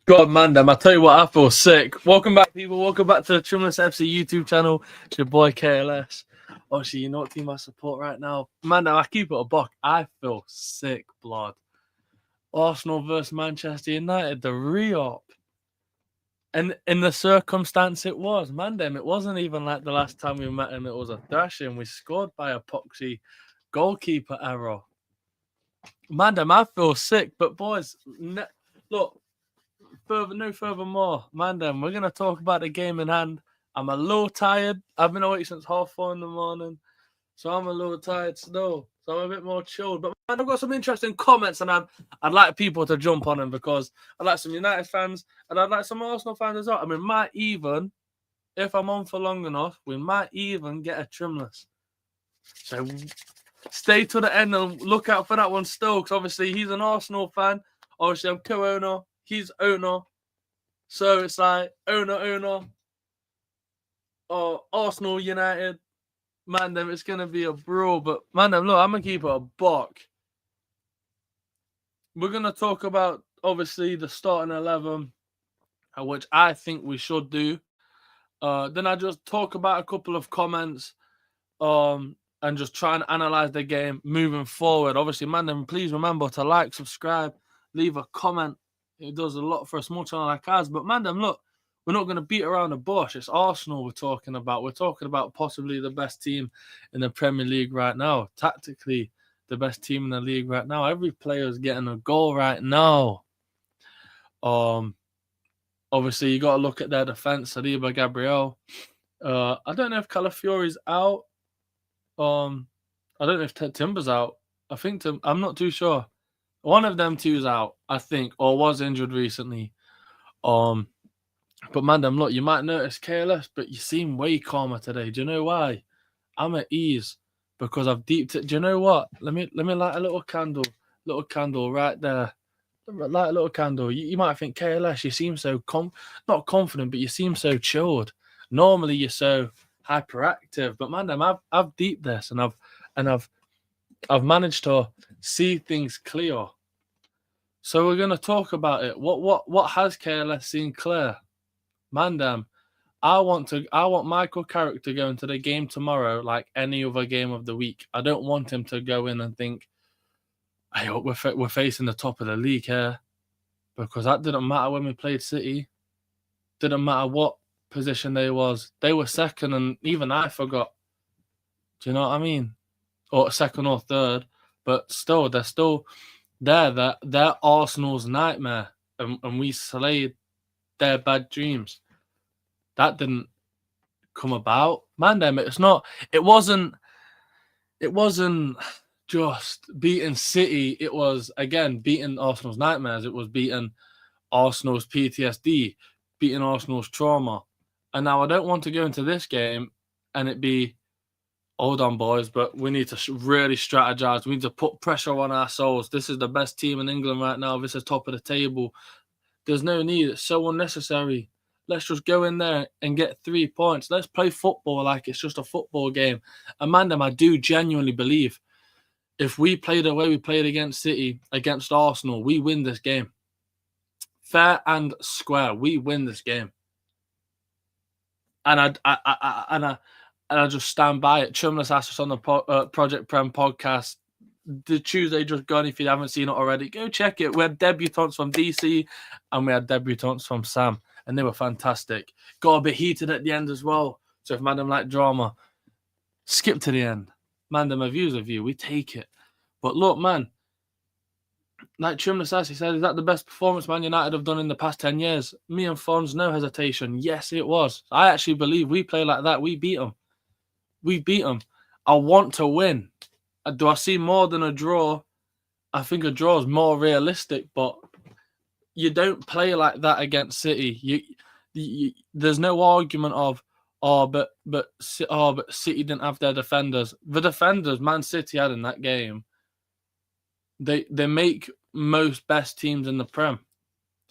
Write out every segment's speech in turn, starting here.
God, man, damn, I tell you what, I feel sick. Welcome back, people. Welcome back to the Trimless FC YouTube channel. It's your boy KLS. Obviously, you know what team I support right now. Man, damn, I keep it a buck. I feel sick, blood. Arsenal versus Manchester United, the re-op. And in the circumstance it was, man, damn, it wasn't even like the last time we met and it was a thrashing. We scored by epoxy goalkeeper error. Man, damn, I feel sick. But, boys, look. Furthermore, man, then we're gonna talk about the game in hand. I'm a little tired. I've been awake since 4:30 in the morning, so I'm a little tired still. So I'm a bit more chilled. But man, I've got some interesting comments, and I'd like people to jump on them because I'd like some United fans and I'd like some Arsenal fans as well. I mean, might even, if I'm on for long enough, we might even get a trimless. So stay to the end and look out for that one still, because obviously he's an Arsenal fan. Obviously, I'm co-owner. He's owner. So it's like owner, or Arsenal United. Man, them, it's going to be a brawl. But, man, them, look, I'm going to keep it a buck. We're going to talk about, obviously, the starting 11, which I think we should do. Then I just talk about a couple of comments and just try and analyze the game moving forward. Obviously, man, them, please remember to like, subscribe, leave a comment. It does a lot for a small channel like ours. But, man, them, look, we're not going to beat around the bush. It's Arsenal we're talking about. We're talking about possibly the best team in the Premier League right now. Tactically, the best team in the league right now. Every player is getting a goal right now. Obviously, you got to look at their defense. Saliba, Gabriel. I don't know if Calafiori's out. I don't know if Timber's out. I'm not too sure. One of them two's out, I think, or was injured recently. But, man, look, you might notice KLS, but you seem way calmer today. Do you know why? I'm at ease because I've deeped it. Do you know what? Let me light a little candle right there. Light a little candle. You might think, KLS, you seem so not confident, but you seem so chilled. Normally you're so hyperactive, but man, I've deeped this and I've managed to see things clear. So we're gonna talk about it. What has KLS seen clear? Man, damn, I want Michael Carrick to go into the game tomorrow like any other game of the week. I don't want him to go in and think, I hope we're facing the top of the league here, because that didn't matter when we played City. Didn't matter what position they was. They were second, and even I forgot. Do you know what I mean? Or second or third, but still, they're still there. They're Arsenal's nightmare, and we slayed their bad dreams. That didn't come about. Man, damn it, it wasn't just beating City. It was, again, beating Arsenal's nightmares. It was beating Arsenal's PTSD, beating Arsenal's trauma. And now I don't want to go into this game and it be, hold on, boys, but we need to really strategize. We need to put pressure on ourselves. This is the best team in England right now. This is top of the table. There's no need. It's so unnecessary. Let's just go in there and get 3 points. Let's play football like it's just a football game. Amanda, I do genuinely believe if we play the way we played against City, against Arsenal, we win this game. Fair and square, we win this game. And I just stand by it. Trimless asked us on the Project Prem podcast the Tuesday just gone. If you haven't seen it already, go check it. We had debutants from DC and we had debutants from Sam, and they were fantastic. Got a bit heated at the end as well. So if Madam like drama, skip to the end. Madam, a view's a view. We take it. But look, man, like Trimless asked, he said, is that the best performance Man United have done in the past 10 years? Me and Fons, no hesitation. Yes, it was. I actually believe we play like that. We beat them. We beat them. I want to win. Do I see more than a draw? I think a draw is more realistic, but you don't play like that against City. There's no argument of, but City didn't have their defenders. The defenders Man City had in that game, they make most best teams in the Prem.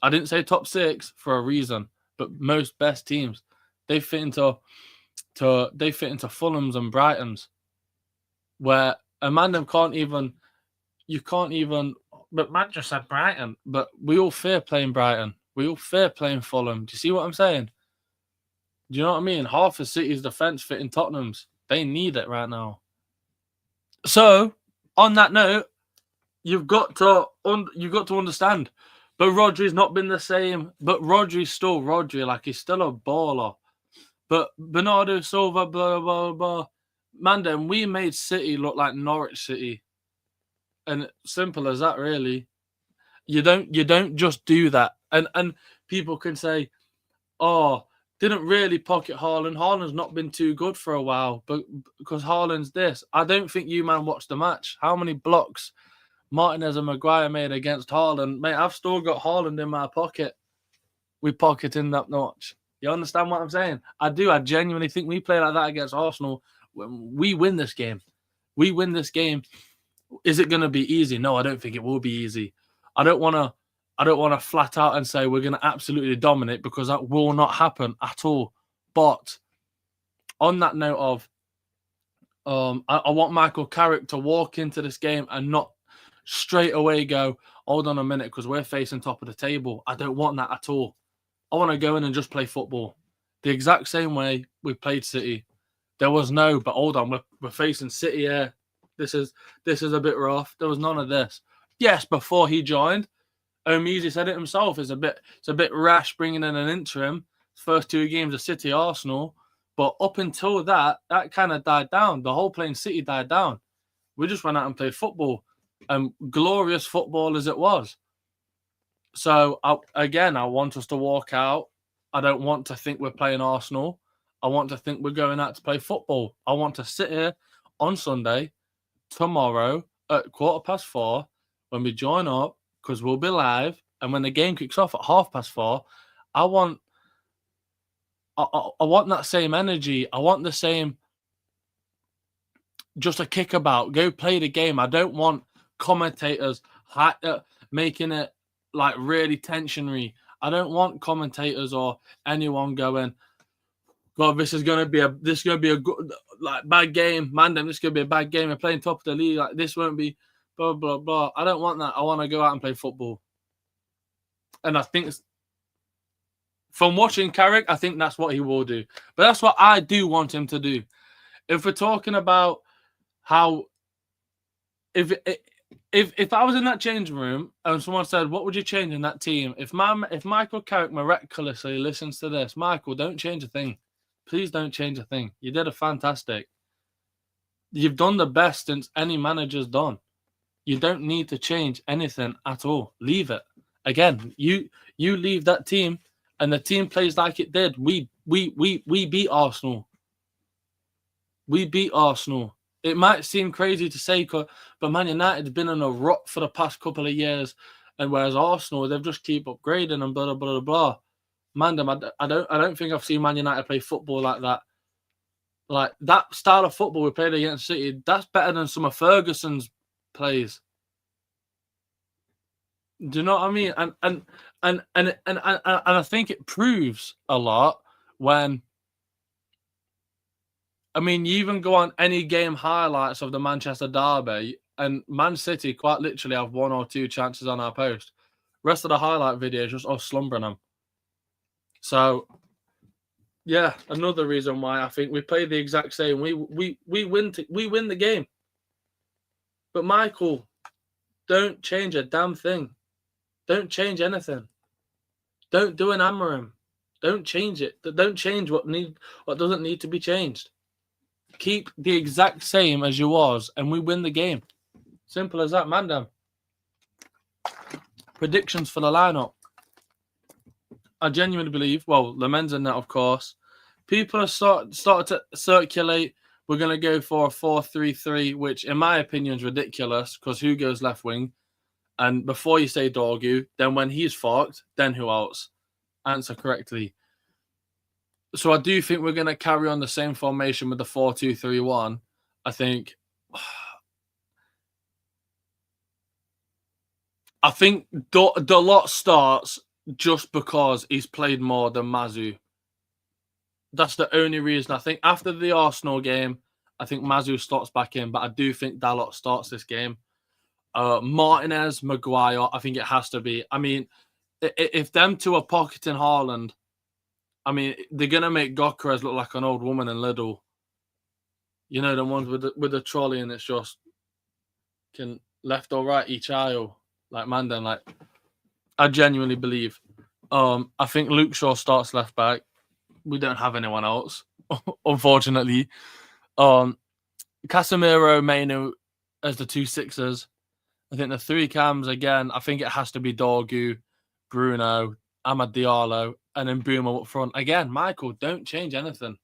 I didn't say top 6 for a reason, but most best teams. They fit into Fulham's and Brighton's, where Amanda can't even. But man just said Brighton. But we all fear playing Brighton. Real fair playing Fulham. Do you see what I'm saying? Do you know what I mean? Half of City's defence fit in Tottenham's. They need it right now. So, on that note, you've got to understand. But Rodri's not been the same. But Rodri's still Rodri. Like, he's still a baller. But Bernardo Silva, blah, blah, blah. Man, we made City look like Norwich City. And simple as that, really. You don't just do that. And people can say, oh, didn't really pocket Haaland. Haaland's not been too good for a while, but because Haaland's this. I don't think you, man, watched the match. How many blocks Martinez and Maguire made against Haaland? Mate, I've still got Haaland in my pocket. We pocket in that notch. You understand what I'm saying? I do. I genuinely think we play like that against Arsenal. We win this game. We win this game. Is it going to be easy? No, I don't think it will be easy. I don't want to flat out and say we're going to absolutely dominate, because that will not happen at all. But on that note of, I want Michael Carrick to walk into this game and not straight away go, hold on a minute, because we're facing top of the table. I don't want that at all. I want to go in and just play football the exact same way we played City. There was no, but hold on, we're facing City here. This is a bit rough. There was none of this. Yes, before he joined, Omizi said it himself. It's a bit rash bringing in an interim. First 2 games of City, Arsenal, but up until that kind of died down. The whole playing City died down. We just went out and played football, glorious football as it was. So I want us to walk out. I don't want to think we're playing Arsenal. I want to think we're going out to play football. I want to sit here on Sunday, tomorrow at 4:15 when we join up, because we'll be live. And when the game kicks off at 4:30, I want that same energy. I want the same, just a kickabout. Go play the game. I don't want commentators making it like really tensionary. I don't want commentators or anyone going, God, this is gonna be a good, like, bad game, man. This is gonna be a bad game. We're playing top of the league. Like, this won't be blah blah blah. I don't want that. I want to go out and play football. And I think from watching Carrick, I think that's what he will do. But that's what I do want him to do. If we're talking about how, if I was in that changing room and someone said, what would you change in that team? If Michael Carrick miraculously listens to this, Michael, don't change a thing. Please don't change a thing. You did a fantastic. You've done the best since any manager's done. You don't need to change anything at all. Leave it. Again, you leave that team and the team plays like it did. We beat Arsenal. We beat Arsenal. It might seem crazy to say, but Man United's been in a rut for the past couple of years, and whereas Arsenal, they've just keep upgrading and blah, blah, blah, blah. Man, I don't think I've seen Man United play football like that. Like, that style of football we played against City, that's better than some of Ferguson's plays. Do you know what I mean? And I think it proves a lot when, I mean, you even go on any game highlights of the Manchester derby, and Man City quite literally have 1 or 2 chances on our post. Rest of the highlight video is just us slumbering them. So, yeah, another reason why I think we play the exact same. We win the game. But Michael, don't change a damn thing. Don't change anything. Don't do an Amorim. Don't change it. Don't change what doesn't need to be changed. Keep the exact same as you was, and we win the game. Simple as that, man. Damn. Predictions for the lineup. I genuinely believe, well, the men's in that, of course. People are started to circulate. We're going to go for a 4-3-3, which, in my opinion, is ridiculous, because who goes left wing? And before you say Dorgu, then when he's fucked, then who else? Answer correctly. So I do think we're going to carry on the same formation with the 4-2-3-1. I think the lot starts just because he's played more than Mazu. That's the only reason. I think after the Arsenal game, I think Mazu slots back in, but I do think Dalot starts this game. Martinez, Maguire, I think it has to be. I mean, if them two are pocketing Haaland, I mean, they're gonna make Gyökeres look like an old woman in Lidl. You know, the ones with the trolley, and it's just can left or right each aisle, like Mandan. Like, I genuinely believe. I think Luke Shaw starts left back. We don't have anyone else, unfortunately. Casemiro, Mainu as the 2 sixers. I think the 3 cams again. I think it has to be Dorgu, Bruno, Amad Diallo, and then Boomer up front. Again, Michael, don't change anything.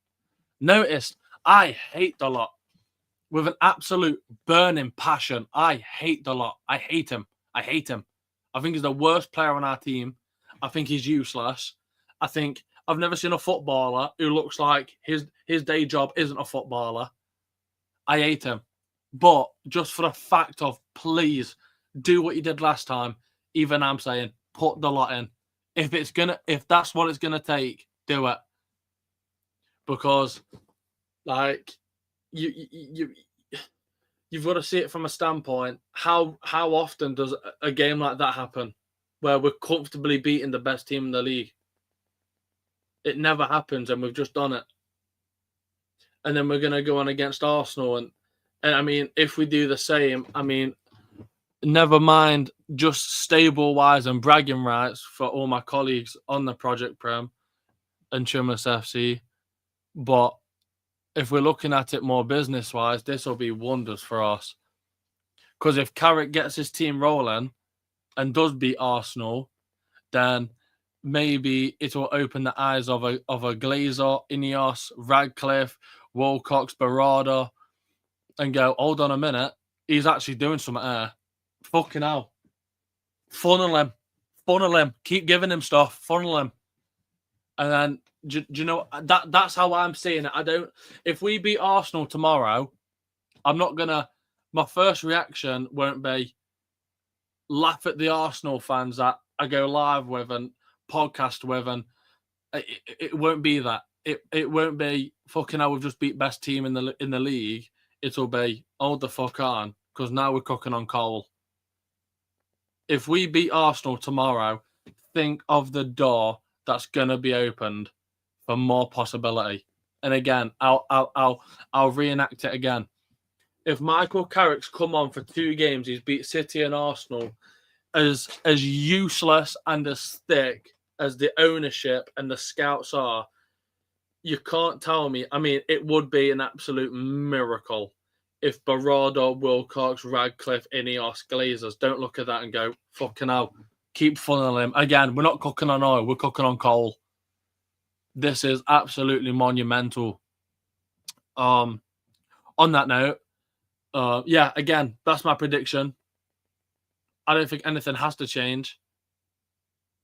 Notice, I hate the lot. With an absolute burning passion. I hate the lot. I hate him. I think he's the worst player on our team. I think he's useless. I think I've never seen a footballer who looks like his day job isn't a footballer. I hate him. But just for the fact of, please, do what you did last time. Even I'm saying, put the lot in. If that's what it's gonna take, do it. Because, like, you've got to see it from a standpoint. How often does a game like that happen, where we're comfortably beating the best team in the league? It never happens, and we've just done it. And then we're gonna go on against Arsenal, and I mean, if we do the same, I mean, never mind just stable wise and bragging rights for all my colleagues on the Project Prem and Trimless FC, but if we're looking at it more business-wise, this will be wonders for us. Because if Carrick gets his team rolling and does beat Arsenal, then maybe it will open the eyes of a Glazer, Ineos, Radcliffe, Wilcox, Berardo, and go, hold on a minute, he's actually doing something there. Fucking hell. Funnel him. Keep giving him stuff. Funnel him. And then, do you know, that's how I'm seeing it. If we beat Arsenal tomorrow, my first reaction won't be laugh at the Arsenal fans that I go live with and podcast with, and it won't be that. It won't be fucking hell, we've just beat best team in the league. It'll be hold the fuck on, because now we're cooking on coal. If we beat Arsenal tomorrow, think of the door that's gonna be opened for more possibility. And again, I'll reenact it again. If Michael Carrick's come on for 2 games, he's beat City and Arsenal, as useless and as thick as the ownership and the scouts are, you can't tell me. I mean, it would be an absolute miracle if Berardo, Wilcox, Radcliffe, Ineos, Glazers don't look at that and go, fucking hell, keep funneling him. Again, we're not cooking on oil, we're cooking on coal. This is absolutely monumental. On that note, yeah, again, that's my prediction. I don't think anything has to change.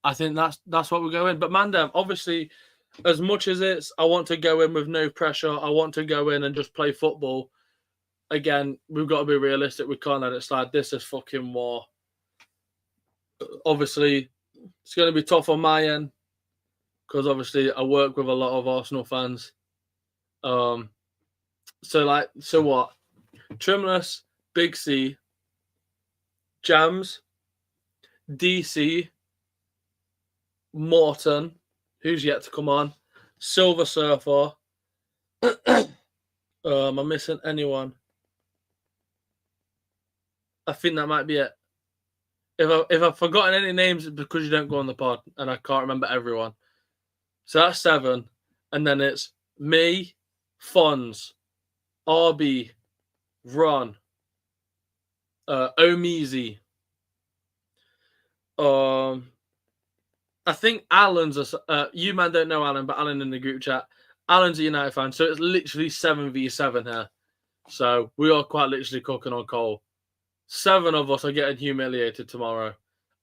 I think that's what we're going. But Mandem, obviously, as much as I want to go in with no pressure, I want to go in and just play football. Again, we've got to be realistic. We can't let it slide. This is fucking war. Obviously, it's going to be tough on my end, because obviously I work with a lot of Arsenal fans. So what? Trimless, Big C, Jams, DC, Morton, who's yet to come on, Silver Surfer. Am I missing anyone? I think that might be it. If I've forgotten any names, it's because you don't go on the pod and I can't remember everyone. So that's 7. And then it's me, Fonz, RB, Ron, Omizi. I think Alan's you man don't know Alan, but Alan in the group chat. Alan's a United fan, so it's literally 7v7 here. So we are quite literally cooking on coal. 7 of us are getting humiliated tomorrow.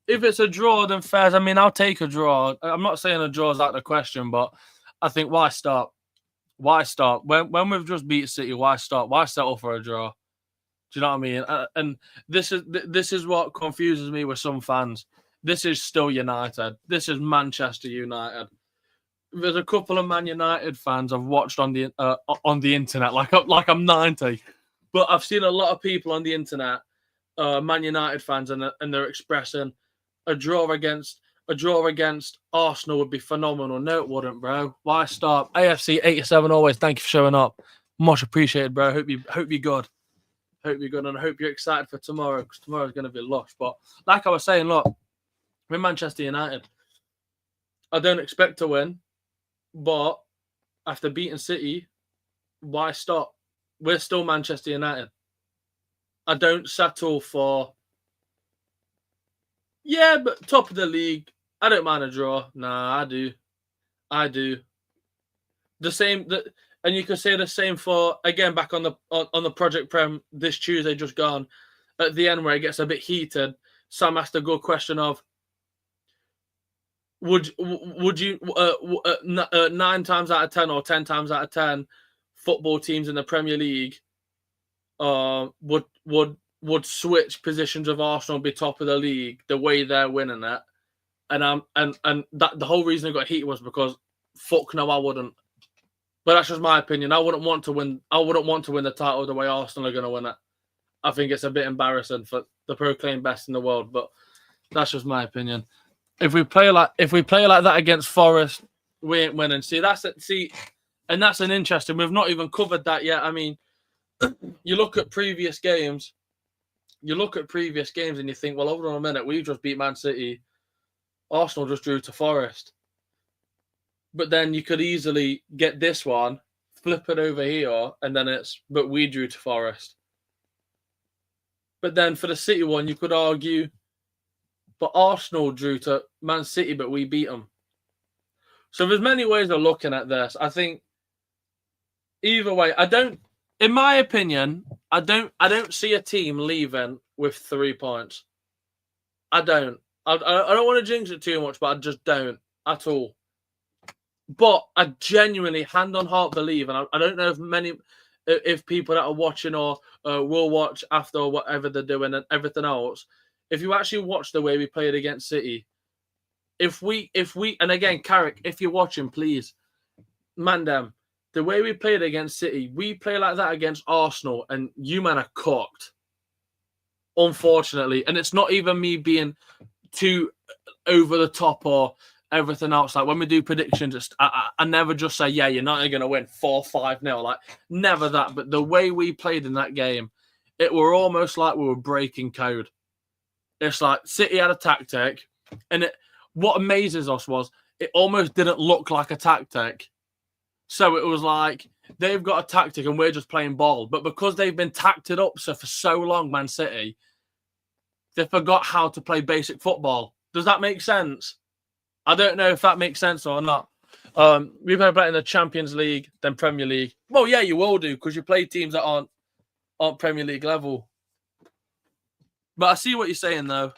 If it's a draw, then fair. I mean, I'll take a draw. I'm not saying a draw is out of the question, but I think why start? Why start? When we've just beat City, why start? Why settle for a draw? Do you know what I mean? And this is what confuses me with some fans. This is still United. This is Manchester United. There's a couple of Man United fans I've watched on the internet, like I'm 90, but I've seen a lot of people on the internet, Man United fans, and they're expressing a draw against a draw against Arsenal would be phenomenal. No, it wouldn't, bro. Why stop? AFC 87 always. Thank you for showing up. Much appreciated, bro. Hope you're good. Hope you're good, and I hope you're excited for tomorrow, because tomorrow's going to be lush. But like I was saying, look, we're Manchester United. I don't expect to win, but after beating City, why stop? We're still Manchester United. I don't settle for, yeah, but top of the league. I don't mind a draw. Nah, I do. The same, and you could say the same for, again, back on the Project Prem this Tuesday just gone, at the end where it gets a bit heated. Sam asked a good question of, would you 9 times out of 10 or 10 times out of 10 football teams in the Premier League would switch positions of Arsenal and be top of the league the way they're winning it? And that the whole reason I got heated was because fuck no, I wouldn't. But that's just my opinion. I wouldn't want to win the title the way Arsenal are going to win it. I think it's a bit embarrassing for the proclaimed best in the world, but that's just my opinion. If we play like that against Forest, we ain't winning. And that's an interesting. We've not even covered that yet. I mean, you look at previous games. And you think, well, hold on a minute. We just beat Man City. Arsenal just drew to Forest. But then you could easily get this one, flip it over here, and then but we drew to Forest. But then for the City one, you could argue, but Arsenal drew to Man City, but we beat them. So there's many ways of looking at this. I think either way, in my opinion, I don't see a team leaving with 3 points. I don't. I don't want to jinx it too much, but I just don't at all. But I genuinely, hand on heart, believe, and I don't know if people that are watching or will watch after or whatever they're doing and everything else, if you actually watch the way we played against City, if we, and again, Carrick, if you're watching, please, Mandem, the way we played against City, we play like that against Arsenal, and you man are cooked, unfortunately. And it's not even me being too over the top or everything else. Like when we do predictions, I never just say, yeah, United are going to win 4-5-0. Like never that. But the way we played in that game, it were almost like we were breaking code. It's like City had a tactic, and what amazes us was it almost didn't look like a tactic. So it was like they've got a tactic and we're just playing ball. But because they've been tacted up for so long, Man City, they forgot how to play basic football. Does that make sense? I don't know if that makes sense or not. We play better in the Champions League than Premier League. Well, yeah, you will do because you play teams that aren't Premier League level. But I see what you're saying, though.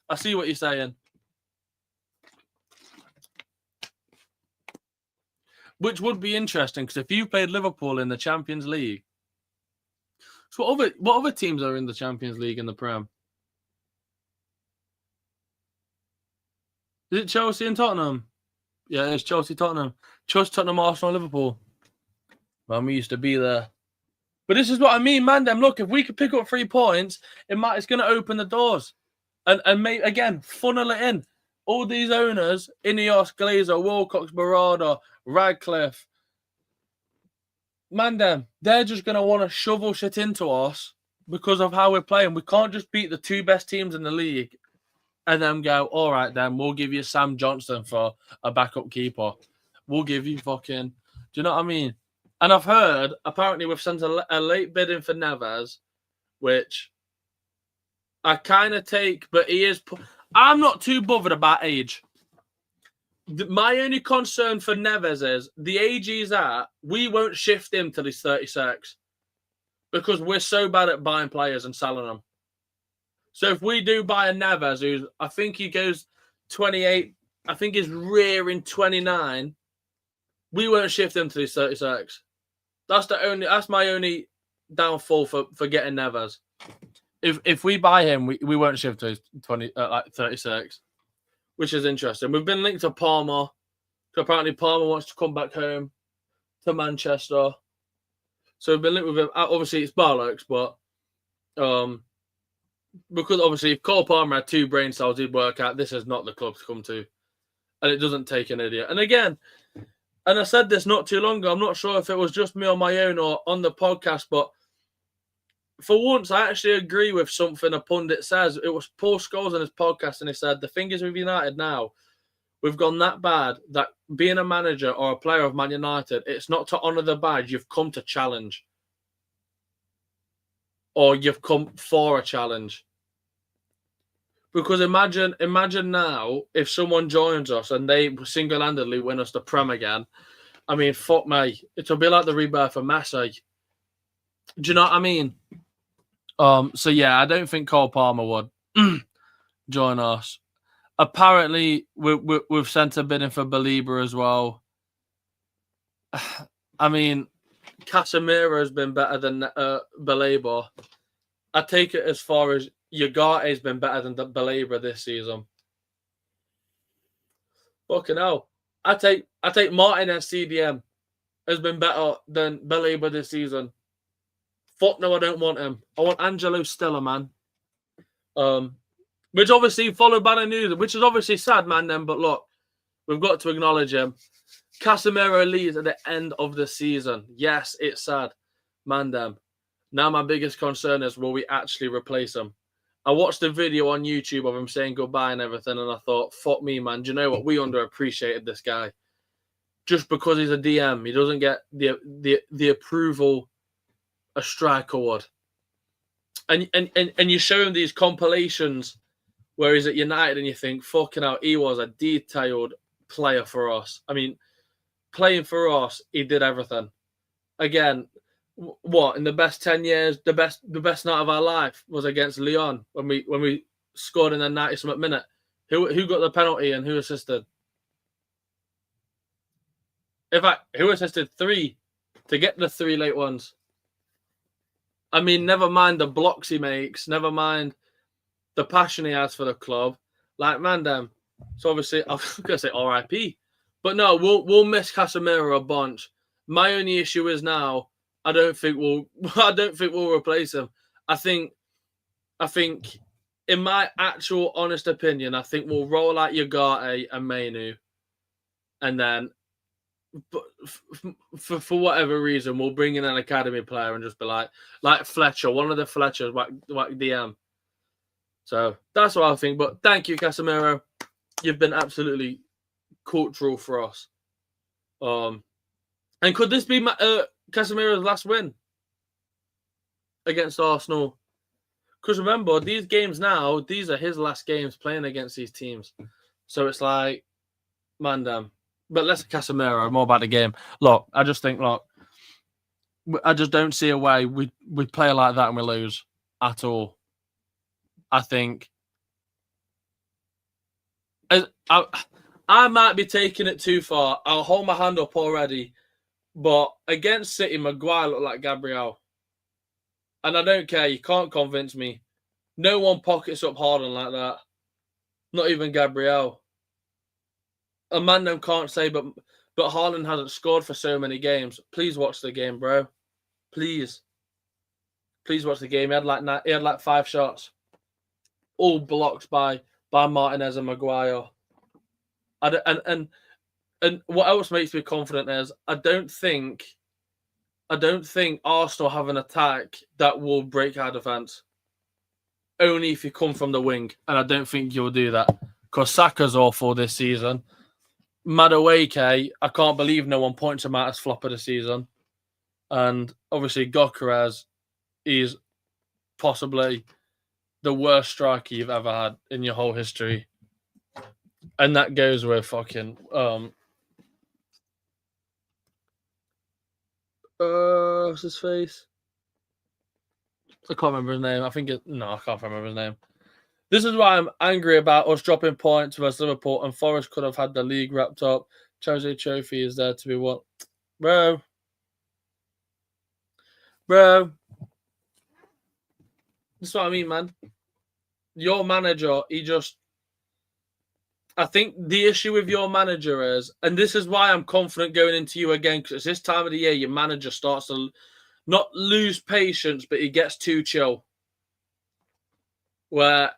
I see what you're saying. Which would be interesting because if you played Liverpool in the Champions League, so what other teams are in the Champions League in the Prem? Is it Chelsea and Tottenham? Yeah, it's Chelsea, Tottenham. Chelsea, Tottenham, Arsenal, Liverpool. Well, we used to be there. But this is what I mean, man. Look, if we could pick up 3 points, it's going to open the doors. And make, again, funnel it in. All these owners, Ineos, Glazer, Wilcox, Barada, Radcliffe, man, they're just going to want to shovel shit into us because of how we're playing. We can't just beat the 2 best teams in the league and then go, all right, then we'll give you Sam Johnson for a backup keeper. We'll give you fucking... Do you know what I mean? And I've heard, apparently we've sent a late bid in for Neves, which I kind of take, but he is... I'm not too bothered about age. My only concern for Neves is the age he's at, we won't shift him till he's 36 because we're so bad at buying players and selling them. So if we do buy a Neves, who's, I think he goes 28, I think he's rearing 29, we won't shift him till he's 36. That's my only downfall for getting Neves. If we buy him, we won't shift to his 36, which is interesting. We've been linked to Palmer. So apparently Palmer wants to come back home to Manchester. So we've been linked with him. Obviously it's bollocks, but because obviously if Cole Palmer had 2 brain cells, he'd work out this is not the club to come to. And it doesn't take an idiot. And again, and I said this not too long ago, I'm not sure if it was just me on my own or on the podcast, but for once, I actually agree with something a pundit says. It was Paul Scholes on his podcast, and he said, the thing is with United now, we've gone that bad that being a manager or a player of Man United, it's not to honour the badge, you've come to challenge. Or you've come for a challenge. Because imagine now if someone joins us and they single-handedly win us the Prem again. I mean, fuck me. It'll be like the rebirth of Messi. Do you know what I mean? So yeah, I don't think Cole Palmer would join us. Apparently, we've sent a bid in for Belieber as well. I mean, Casemiro has been better than Belieber. I take it as far as Ugarte has been better than Belieber this season. Fucking hell. I take Martinez CDM has been better than Belieber this season. Fuck no, I don't want him. I want Angelo Stella, man. Which obviously followed by the news, which is obviously sad, man. Then, but look, we've got to acknowledge him. Casemiro leaves at the end of the season. Yes, it's sad, man. Them. Now my biggest concern is, will we actually replace him? I watched a video on YouTube of him saying goodbye and everything, and I thought, fuck me, man. Do you know what? We underappreciated this guy. Just because he's a DM, he doesn't get the approval a striker would. And you show him these compilations where he's at United and you think, fucking hell, he was a detailed player for us. I mean, playing for us, he did everything. Again, what, in the best 10 years, the best night of our life was against Lyon when we scored in the 90th minute. Who got the penalty and who assisted? In fact, who assisted 3 to get the 3 late ones? I mean, never mind the blocks he makes, never mind the passion he has for the club. Like, man, damn. So obviously, I'm gonna say RIP, but no, we'll miss Casemiro a bunch. My only issue is now I don't think we'll replace him. I think, in my actual honest opinion, I think we'll roll out Ugarte and Mainu, and then, but for whatever reason, we'll bring in an academy player and just be like Fletcher, one of the Fletchers, like DM. So that's what I think. But thank you, Casemiro. You've been absolutely cultural for us. And could this be Casemiro's last win against Arsenal? Because remember, these games now, these are his last games playing against these teams. So it's like, man, damn. But less Casemiro, more about the game. Look, I just think, I just don't see a way we play like that and we lose at all. I think I might be taking it too far. I'll hold my hand up already. But against City, Maguire looked like Gabriel. And I don't care. You can't convince me. No one pockets up Haaland like that. Not even Gabriel. A man them can't say, but Haaland hasn't scored for so many games. Please watch the game, bro. Please watch the game. He had like 5 shots, all blocked by Martinez and Maguire. And what else makes me confident is I don't think Arsenal have an attack that will break our defense. Only if you come from the wing, and I don't think you'll do that because Saka's awful this season. Madueke, I can't believe no one points him out as flop of the season. And obviously Gyökeres is possibly the worst striker you've ever had in your whole history. And that goes with fucking what's his face? I can't remember his name. I can't remember his name. This is why I'm angry about us dropping points versus Liverpool, and Forest could have had the league wrapped up. Chelsea Trophy is there to be won. Bro. This is what I mean, man. Your manager, I think the issue with your manager is, and this is why I'm confident going into you again, because it's this time of the year your manager starts to not lose patience, but he gets too chill. where,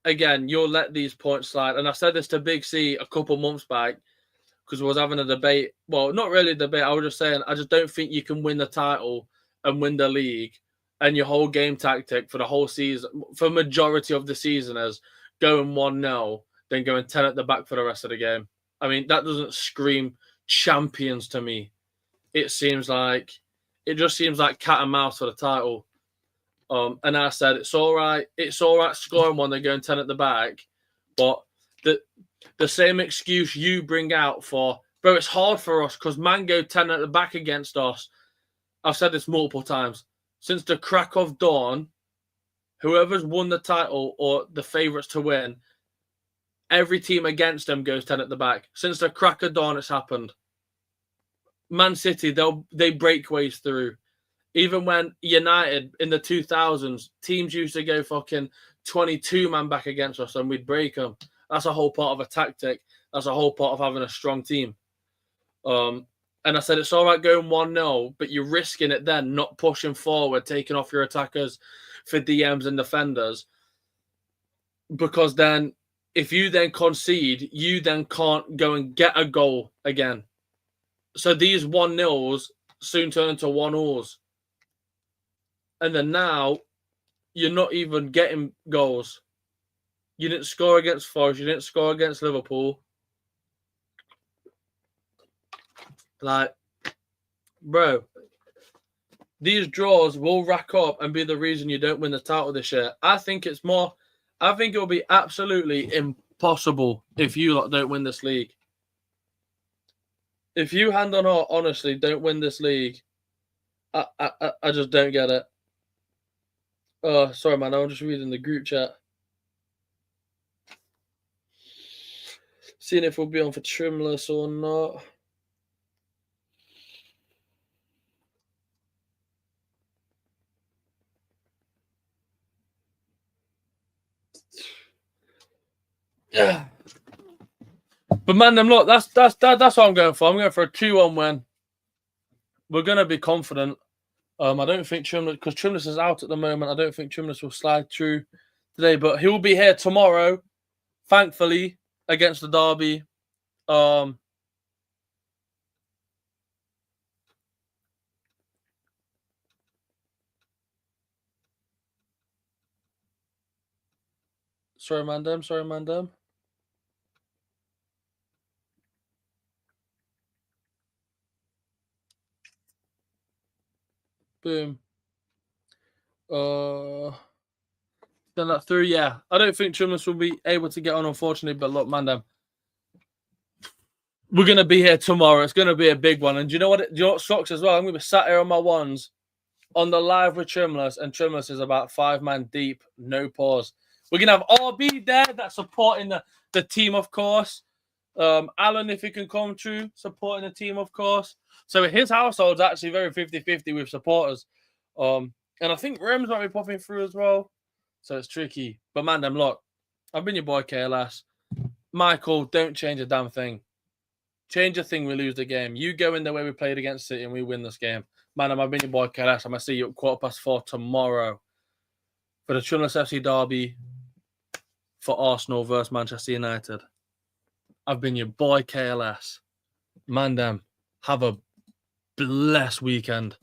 again, you'll let these points slide. And I said this to Big C a couple months back because I was having a debate. Well, not really a debate. I was just saying, I just don't think you can win the title and win the league and your whole game tactic for the whole season, for majority of the season, is going 1-0, then going 10 at the back for the rest of the game. I mean, that doesn't scream champions to me. It just seems like cat and mouse for the title. And I said, it's all right scoring one, they're going 10 at the back, but the same excuse you bring out for, bro, it's hard for us because man go 10 at the back against us. I've said this multiple times. Since the crack of dawn, whoever's won the title or the favourites to win, every team against them goes 10 at the back. Since the crack of dawn, it's happened. Man City, they break ways through. Even when United in the 2000s, teams used to go fucking 22 man back against us and we'd break them. That's a whole part of a tactic. That's a whole part of having a strong team. And I said, it's all right going 1-0, but you're risking it then, not pushing forward, taking off your attackers for DMs and defenders. Because then, if you then concede, you then can't go and get a goal again. So these 1-0s soon turn into 1-0s. And then now, you're not even getting goals. You didn't score against Forest. You didn't score against Liverpool. Like, bro, these draws will rack up and be the reason you don't win the title this year. I think it'll be absolutely impossible if you lot don't win this league. If you, hand on heart, honestly, don't win this league, I just don't get it. Oh, sorry, man. I'm just reading the group chat. Seeing if we'll be on for Trimless or not. Yeah. But man, look, that's what I'm going for. I'm going for a 2-1 win. We're gonna be confident. I don't think Trimless, because Trimless is out at the moment, I don't think Trimless will slide through today, but he will be here tomorrow, thankfully, against the derby. Sorry, Mandem. Boom. Send that through. Yeah, I don't think Trimless will be able to get on, unfortunately. But look, Mandem, we're gonna be here tomorrow. It's gonna be a big one. And do you know what sucks as well? I'm gonna be sat here on my ones on the live with Trimless, and Trimless is about 5 man deep, no pause. We're gonna have RB there that's supporting the team, of course. Alan, if he can come through, supporting the team, of course. So his household's actually very 50-50 with supporters. And I think Rems might be popping through as well. So it's tricky. But man, look, I've been your boy KLS. Michael, don't change a damn thing. Change a thing, we lose the game. You go in the way we played against City and we win this game. Man, I've been your boy KLS. I'm going to see you at 4:15 tomorrow for the Trimless FC derby for Arsenal versus Manchester United. I've been your boy KLS. Mandem, have a blessed weekend.